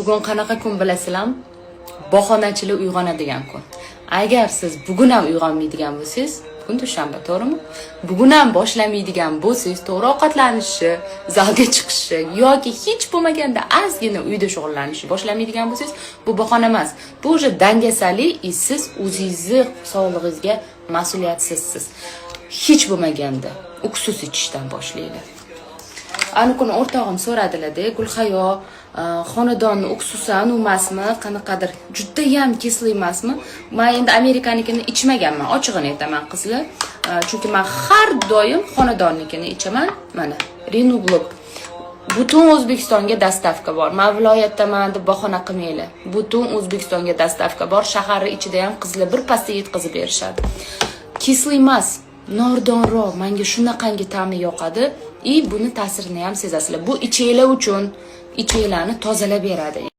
Bugun qanaqa kun bilasizlarmi? Bahonachilar uyg'onadigan kun. Agar siz bugun ham uyg'onmaydigan bo'lsangiz, bugun dushanba, to'g'rimi? Bugun ham boshlamaydigan bo'lsangiz, to'g'ri ovqatlanishi, zalga chiqishi yoki hech bo'lmaganda ozgina uyda shug'ullanishni boshlamaydigan bo'lsangiz, bu bahona emas. Bu o'sha dangasalik, siz o'zingizni sog'lig'ingizga mas'uliyatsizsiz. Hech bo'lmaganda uksus ichishdan boshlaylik. Ana kuni o'rtog'im so'radilar-da, Gulhayo, xonadonni uksusi emasmi, qanaqadir juda ham kesli emasmi? Men endi Amerikanikini ichmaganman, ochig'ini aytaman qizlar. Chunki men har doim xonadonnikini ichaman. Mana, Renublock. Butun O'zbekistonga dastavka bor. Men viloyatdaman deb bahona qilmanglar. Butun O'zbekistonga dastavka bor. Shahar ichida ham qizlar bir pasda yetkazib berishadi. Kesli emas, nordonroq, menga shunaqangi ta'mi yoqadi. Buni ta'sirini ham sezasizlar. Bu ichinglar uchun, ichinglarni tozalab beradi.